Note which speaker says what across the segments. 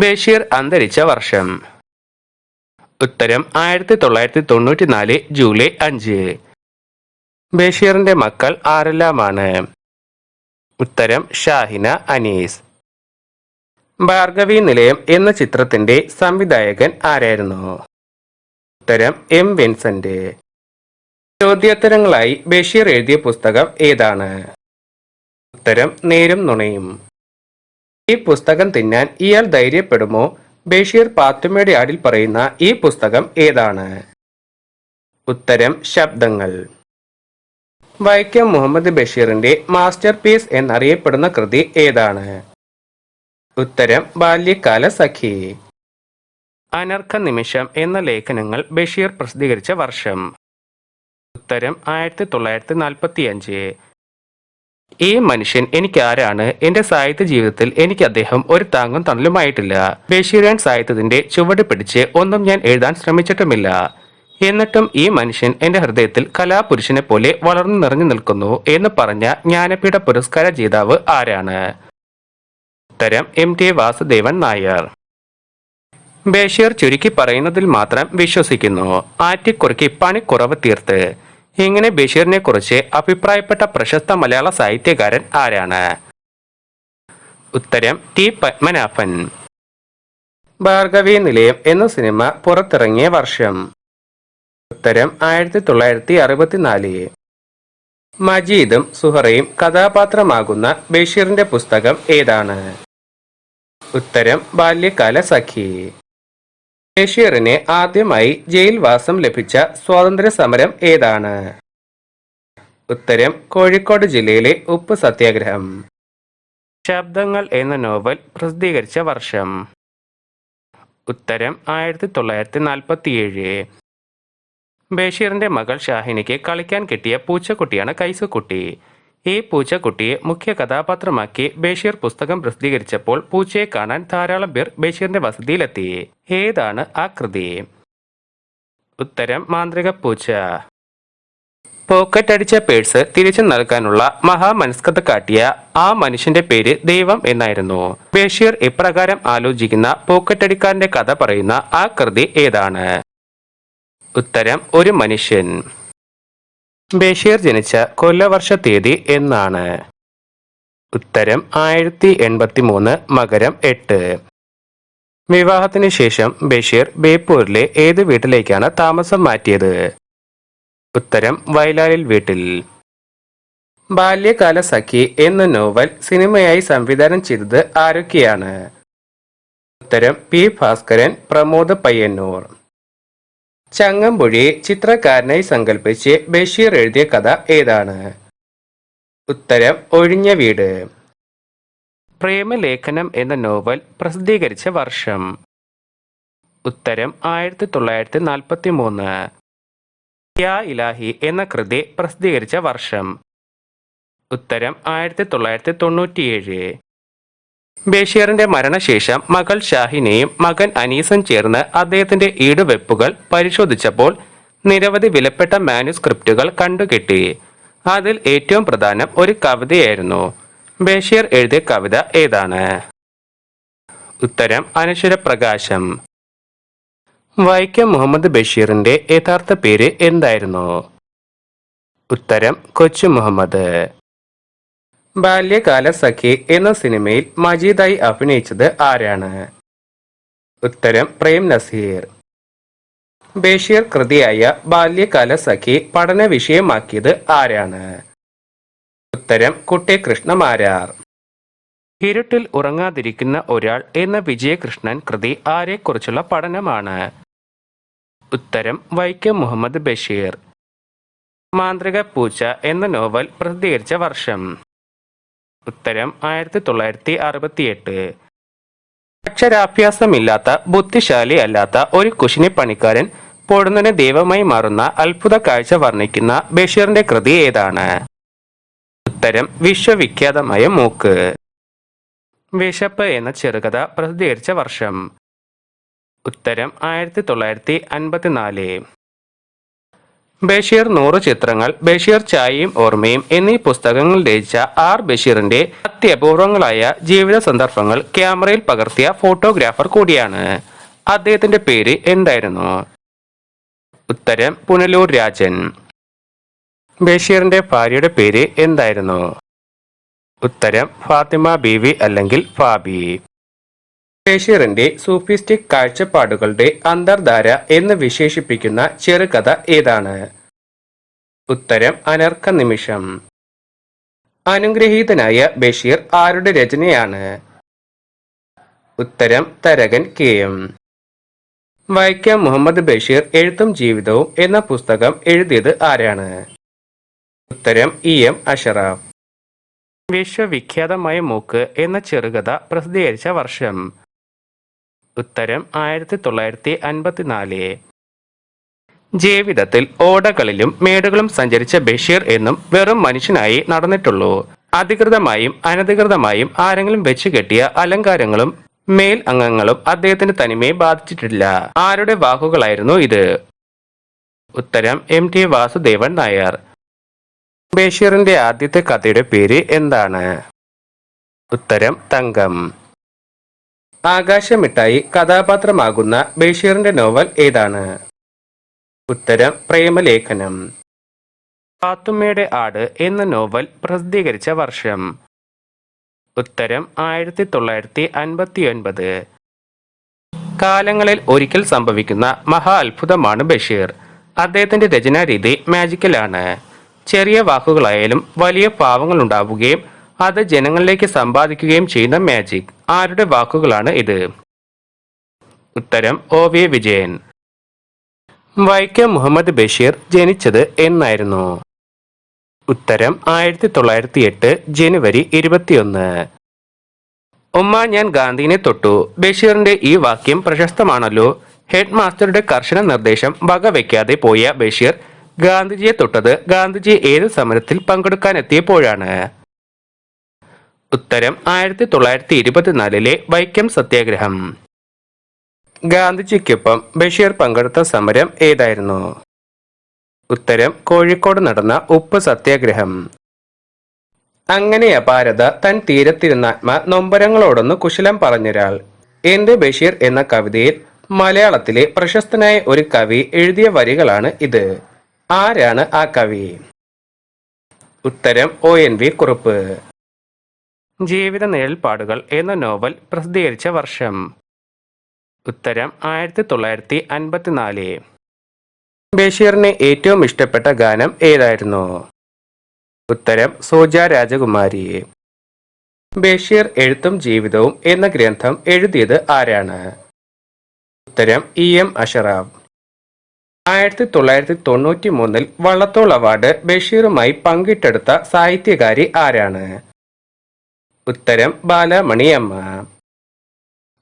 Speaker 1: ബഷീർ അന്തരിച്ച വർഷം. ഉത്തരം 1994 ജൂലൈ 5. ബഷീറിന്റെ മക്കൾ ആരെല്ലാമാണ്? ഉത്തരം ഷാഹിന, അനീസ്. ഭാർഗവി നിലയം എന്ന ചിത്രത്തിന്റെ സംവിധായകൻ ആരായിരുന്നു? ഉത്തരം എം വിൻസെന്റ്. ചോദ്യോത്തരങ്ങളായി ബഷീർ എഴുതിയ പുസ്തകം ഏതാണ്? ഉത്തരം നേരും നുണയും. ഈ പുസ്തകം തിന്നാൻ ഇയാൾ ധൈര്യപ്പെടുമോ? ബഷീർ പാത്തുമ്മയുടെ ആടിൽ പറയുന്ന ഈ പുസ്തകം ഏതാണ്? ഉത്തരം ശബ്ദങ്ങൾ. വൈക്കം മുഹമ്മദ് ബഷീറിന്റെ മാസ്റ്റർ പീസ് എന്നറിയപ്പെടുന്ന കൃതി ഏതാണ്? ഉത്തരം ബാല്യകാല സഖി. അനർഘ നിമിഷം എന്ന ലേഖനങ്ങൾ ബഷീർ പ്രസിദ്ധീകരിച്ച വർഷം? ഉത്തരം 1945. ഈ മനുഷ്യൻ എനിക്ക് ആരാണ്? എന്റെ സാഹിത്യ ജീവിതത്തിൽ എനിക്ക് അദ്ദേഹം ഒരു താങ്ങും തണലുമായിട്ടില്ല. ബഷീറിയൻ സാഹിത്യത്തിന്റെ ചുവട് പിടിച്ച് ഒന്നും ഞാൻ എഴുതാൻ ശ്രമിച്ചിട്ടുമില്ല. എന്നിട്ടും ഈ മനുഷ്യൻ എന്റെ ഹൃദയത്തിൽ കലാപുരുഷനെ പോലെ വളർന്നു നിറഞ്ഞു നിൽക്കുന്നു എന്ന് പറഞ്ഞ ജ്ഞാനപീഠ പുരസ്കാര ജേതാവ് ആരാണ്? ഉത്തരം MT വാസുദേവൻ നായർ. ബഷീർ ചുരുക്കി പറയുന്നതിൽ മാത്രം വിശ്വസിക്കുന്നു. ആറ്റിക്കുറുക്കി പണിക്കുറവ് തീർത്ത്. ഇങ്ങനെ ബഷീറിനെ കുറിച്ച് അഭിപ്രായപ്പെട്ട പ്രശസ്ത മലയാള സാഹിത്യകാരൻ ആരാണ്? ഉത്തരം T പത്മനാഭൻ. ഭാർഗവി നിലയം എന്ന സിനിമ പുറത്തിറങ്ങിയ വർഷം? ഉത്തരം 1964. മജീദും സുഹറയും കഥാപാത്രമാകുന്ന ബഷീറിന്റെ പുസ്തകം ഏതാണ്? ഉത്തരം ബാല്യകാല സഖി. ബഷീറിന് ആദ്യമായി ജയിൽവാസം ലഭിച്ച സ്വാതന്ത്ര്യ സമരം ഏതാണ്? ഉത്തരം കോഴിക്കോട് ജില്ലയിലെ ഉപ്പ് സത്യാഗ്രഹം. ശബ്ദങ്ങൾ എന്ന നോവൽ പ്രസിദ്ധീകരിച്ച വർഷം? ഉത്തരം 1947. ബഷീറിന്റെ മകൾ ഷാഹിനയ്ക്ക് കളിക്കാൻ കിട്ടിയ പൂച്ചക്കുട്ടിയാണ് കൈസുക്കുട്ടി. ഈ പൂച്ചക്കുട്ടിയെ മുഖ്യ കഥാപാത്രമാക്കി ബഷീർ പുസ്തകം പ്രസിദ്ധീകരിച്ചപ്പോൾ പൂച്ചയെ കാണാൻ ധാരാളം പേർ ബഷീറിന്റെ വസതിയിലെത്തി. ഏതാണ് ആ കൃതി? ഉത്തരം മാന്ത്രിക പൂച്ച. പോക്കറ്റ് അടിച്ച പേഴ്സ് തിരിച്ചു നൽകാനുള്ള മഹാമനസ്കത കാട്ടിയ ആ മനുഷ്യന്റെ പേര് ദൈവം എന്നായിരുന്നു. ബഷീർ ഇപ്രകാരം ആലോചിക്കുന്ന പോക്കറ്റടിക്കാരന്റെ കഥ പറയുന്ന ആ കൃതി ഏതാണ്? ഉത്തരം ഒരു മനുഷ്യൻ. ബഷീർ ജനിച്ച കൊല്ലവർഷ തീയതി എന്നാണ്? ഉത്തരം 1083 മകരം 8. വിവാഹത്തിന് ശേഷം ബഷീർ ബേപ്പൂരിലെ ഏത് വീട്ടിലേക്കാണ് താമസം മാറ്റിയത്? ഉത്തരം വയലാലിൽ വീട്ടിൽ. ബാല്യകാല സഖി എന്ന നോവൽ സിനിമയായി സംവിധാനം ചെയ്തത് ആരൊക്കെയാണ്? ഉത്തരം P ഭാസ്കരൻ, പ്രമോദ് പയ്യന്നൂർ. ചങ്ങമ്പുഴയെ ചിത്രകാരനായി സങ്കല്പിച്ച് ബഷീർ എഴുതിയ കഥ ഏതാണ്? ഉത്തരം ഒഴിഞ്ഞ വീട്. പ്രേമലേഖനം എന്ന നോവൽ പ്രസിദ്ധീകരിച്ച വർഷം? ഉത്തരം 1943. യാ ഇലാഹി എന്ന കൃതി പ്രസിദ്ധീകരിച്ച വർഷം? ഉത്തരം 1997. ബഷീറിന്റെ മരണശേഷം മകൾ ഷാഹിനെയും മകൻ അനീസും ചേർന്ന് അദ്ദേഹത്തിന്റെ ഈടുവെപ്പുകൾ പരിശോധിച്ചപ്പോൾ നിരവധി വിലപ്പെട്ട മാനുസ്ക്രിപ്റ്റുകൾ കണ്ടുകിട്ടി. അതിൽ ഏറ്റവും പ്രധാനം ഒരു കവിതയായിരുന്നു. ബഷീർ എഴുതിയ കവിത ഏതാണ്? ഉത്തരം അനശ്വരപ്രകാശം. വൈക്കം മുഹമ്മദ് ബഷീറിന്റെ യഥാർത്ഥ പേര് എന്തായിരുന്നു? ഉത്തരം കൊച്ചു മുഹമ്മദ്. ബാല്യകാല സഖി എന്ന സിനിമയിൽ മജീദായി അഭിനയിച്ചത് ആരാണ്? ഉത്തരം പ്രേം നസീർ. ബഷീർ കൃതിയായ ബാല്യകാല സഖി പഠന വിഷയമാക്കിയത് ആരാണ്? ഉത്തരം കുട്ടിക്കൃഷ്ണമാരാർ. ഇരുട്ടിൽ ഉറങ്ങാതിരിക്കുന്ന ഒരാൾ എന്ന വിജയകൃഷ്ണൻ കൃതി ആരെക്കുറിച്ചുള്ള പഠനമാണ്? ഉത്തരം വൈക്കം മുഹമ്മദ് ബഷീർ. മാന്ത്രിക പൂച്ച എന്ന നോവൽ പ്രസിദ്ധീകരിച്ച വർഷം? ഉത്തരം 1968. അക്ഷരാഭ്യാസമില്ലാത്ത ബുദ്ധിശാലി അല്ലാത്ത ഒരു കുശിനി പണിക്കാരൻ പൊടുന്നനെ ദൈവമായി മാറുന്ന അത്ഭുത കാഴ്ച വർണ്ണിക്കുന്ന ബഷീറിന്റെ കൃതി ഏതാണ്? ഉത്തരം വിശ്വവിഖ്യാതമായ മൂക്ക്. വിശപ്പ് എന്ന ചെറുകഥ പ്രസിദ്ധീകരിച്ച വർഷം? ഉത്തരം 1954. ബഷീർ 100 ചിത്രങ്ങൾ, ബഷീർ ചായയും ഓർമ്മയും എന്നീ പുസ്തകങ്ങൾ രചിച്ച ആർ ബഷീറിന്റെ അത്യപൂർവങ്ങളായ ജീവിത സന്ദർഭങ്ങൾ ക്യാമറയിൽ പകർത്തിയ ഫോട്ടോഗ്രാഫർ കൂടിയാണ്. അദ്ദേഹത്തിന്റെ പേര് എന്തായിരുന്നു? ഉത്തരം പുനലൂർ രാജൻ. ബഷീറിന്റെ ഭാര്യയുടെ പേര് എന്തായിരുന്നു? ഉത്തരം ഫാത്തിമ ബീവി അല്ലെങ്കിൽ ഫാബി. ബഷീറിന്റെ സൂഫിസ്റ്റിക് കാഴ്ചപ്പാടുകളുടെ അന്തർധാര എന്ന് വിശേഷിപ്പിക്കുന്ന ചെറുകഥ ഏതാണ്? ഉത്തരം അനർഘ നിമിഷം. അനുഗ്രഹീതനായ ബഷീർ ആരുടെ രചനയാണ്? ഉത്തരം തരകൻ KM. വൈക്കം മുഹമ്മദ് ബഷീർ എഴുത്തും ജീവിതവും എന്ന പുസ്തകം എഴുതിയത് ആരാണ്? ഉത്തരം EM അഷറഫ്. വിശ്വവിഖ്യാതമായ മൂക്ക് എന്ന ചെറുകഥ പ്രസിദ്ധീകരിച്ച വർഷം? ഉത്തരം 1954. ജീവിതത്തിൽ ഓടകളിലും മേടുകളും സഞ്ചരിച്ച ബഷീർ എന്നും വെറും മനുഷ്യനായി നടന്നിട്ടുള്ളൂ. അധികൃതമായും അനധികൃതമായും ആരെങ്കിലും വെച്ചു കെട്ടിയ അലങ്കാരങ്ങളും മേൽ അംഗങ്ങളും അദ്ദേഹത്തിന്റെ തനിമയെ ബാധിച്ചിട്ടില്ല. ആരുടെ വാക്കുകളായിരുന്നു ഇത്? ഉത്തരം MT വാസുദേവൻ നായർ. ബഷീറിന്റെ ആദ്യത്തെ കഥയുടെ പേര് എന്താണ്? ഉത്തരം തങ്കം. ആകാശമിട്ടായി കഥാപാത്രമാകുന്ന ബഷീറിന്റെ നോവൽ ഏതാണ്? ഉത്തരം പ്രേമലേഖനം. പാത്തുമ്മയുടെ ആട് എന്ന നോവൽ പ്രസിദ്ധീകരിച്ച വർഷം? ഉത്തരം 1959. കാലങ്ങളിൽ ഒരിക്കൽ സംഭവിക്കുന്ന മഹാ അത്ഭുതമാണ് ബഷീർ. അദ്ദേഹത്തിന്റെ രചനാരീതി മാജിക്കലാണ്. ചെറിയ വാക്കുകളായാലും വലിയ ഭാവങ്ങൾ ഉണ്ടാവുകയും അത് ജനങ്ങളിലേക്ക് സമ്പാദിക്കുകയും ചെയ്യുന്ന മാജിക്. ആരുടെ വാക്കുകളാണ് ഇത്? ഉത്തരം OV വിജയൻ. വൈക്കം മുഹമ്മദ് ബഷീർ ജനിച്ചത് എന്നായിരുന്നു? ഉത്തരം 1908 ജനുവരി 21. ഉമ്മ ഞാൻ ഗാന്ധിനെ തൊട്ടു. ബഷീറിന്റെ ഈ വാക്യം പ്രശസ്തമാണല്ലോ. ഹെഡ് മാസ്റ്ററുടെ കർശന നിർദ്ദേശം വകവയ്ക്കാതെ പോയ ബഷീർ ഗാന്ധിജിയെ തൊട്ടത് ഗാന്ധിജി ഏത് സമരത്തിൽ പങ്കെടുക്കാനെത്തിയപ്പോഴാണ്? ഉത്തരം 1924 വൈക്കം സത്യാഗ്രഹം. ഗാന്ധിജിക്കൊപ്പം ബഷീർ പങ്കെടുത്ത സമരം ഏതായിരുന്നു? ഉത്തരം കോഴിക്കോട് നടന്ന ഉപ്പ് സത്യാഗ്രഹം. അങ്ങനെ അപാരത തൻ തീരത്തിരുന്നാത്മ നൊമ്പരങ്ങളോടൊന്ന് കുശലം പറഞ്ഞൊരാൾ. എന്റെ ബഷീർ എന്ന കവിതയിൽ മലയാളത്തിലെ പ്രശസ്തനായ ഒരു കവി എഴുതിയ വരികളാണ് ഇത്. ആരാണ് ആ കവി? ഉത്തരം ONV കുറുപ്പ്. ജീവിത നിഴൽപ്പാടുകൾ എന്ന നോവൽ പ്രസിദ്ധീകരിച്ച വർഷം? ഉത്തരം 1954. ബഷീറിന് ഏറ്റവും ഇഷ്ടപ്പെട്ട ഗാനം ഏതായിരുന്നു? ഉത്തരം സോജ രാജകുമാരി. ബഷീർ എഴുത്തും ജീവിതവും എന്ന ഗ്രന്ഥം എഴുതിയത് ആരാണ്? ഉത്തരം EM അഷറഫ്. 1993 വള്ളത്തോൾ അവാർഡ് ബഷീറുമായി പങ്കിട്ടെടുത്ത സാഹിത്യകാരി ആരാണ്? ഉത്തരം ബാലാമണി അമ്മ.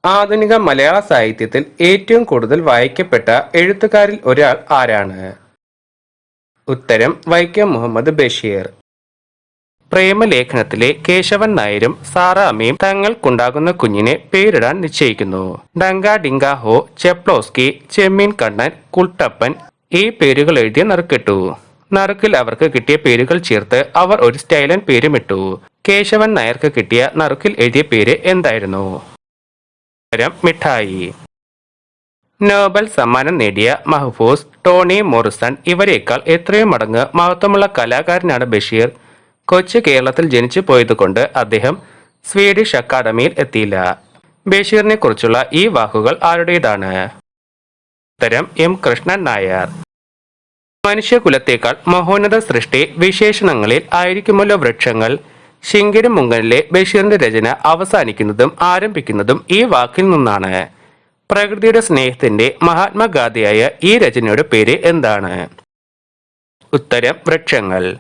Speaker 1: ആധുനിക മലയാള സാഹിത്യത്തിൽ ഏറ്റവും കൂടുതൽ വായിക്കപ്പെട്ട എഴുത്തുകാരിൽ ഒരാൾ ആരാണ്? ഉത്തരം വൈക്കം മുഹമ്മദ് ബഷീർ. പ്രേമലേഖനത്തിലെ കേശവൻ നായരും സാറാമ്മയും തങ്ങൾക്കുണ്ടാകുന്ന കുഞ്ഞിനെ പേരിടാൻ നിശ്ചയിക്കുന്നു. ഡങ്ക ഡിങ്ക ഹോ, ചെപ്ലോസ്കി, ചെമ്മീൻ കണ്ണൻ, കുട്ടപ്പൻ ഈ പേരുകൾ എഴുതിയ നറുക്കിട്ടു. നറുക്കിൽ അവർക്ക് കിട്ടിയ പേരുകൾ ചേർത്ത് അവർ ഒരു സ്റ്റൈലൻ പേരുമിട്ടു. കേശവൻ നായർക്ക് കിട്ടിയ നറുക്കിൽ എഴുതിയ പേര് എന്തായിരുന്നു? ഉത്തരം മിഠായി. നോബൽ സമ്മാനം നേടിയ മഹ്ഫൂസ്, ടോണി മോറിസൺ ഇവരെക്കാൾ എത്രയോ മടങ്ങ് മഹത്വമുള്ള കലാകാരനാണ് ബഷീർ. കൊച്ചു കേരളത്തിൽ ജനിച്ചു പോയതുകൊണ്ട് അദ്ദേഹം സ്വീഡിഷ് അക്കാദമിയിൽ എത്തിയില്ല. ബഷീറിനെ കുറിച്ചുള്ള ഈ വാക്കുകൾ ആരുടേതാണ്? ഉത്തരം M കൃഷ്ണൻ നായർ. മനുഷ്യകുലത്തേക്കാൾ മഹോന്നത സൃഷ്ടി വിശേഷണങ്ങളിൽ ആയിരിക്കുമല്ലോ വൃക്ഷങ്ങൾ. ശിങ്കിരും മുങ്കനിലെ ബഷീറിന്റെ രചന അവസാനിക്കുന്നതും ആരംഭിക്കുന്നതും ഈ വാക്കിൽ നിന്നാണ്. പ്രകൃതിയുടെ സ്നേഹത്തിന്റെ മഹാത്മാഗാഥയായ ഈ രചനയുടെ പേര് എന്താണ്? ഉത്തരം വൃക്ഷങ്ങൾ.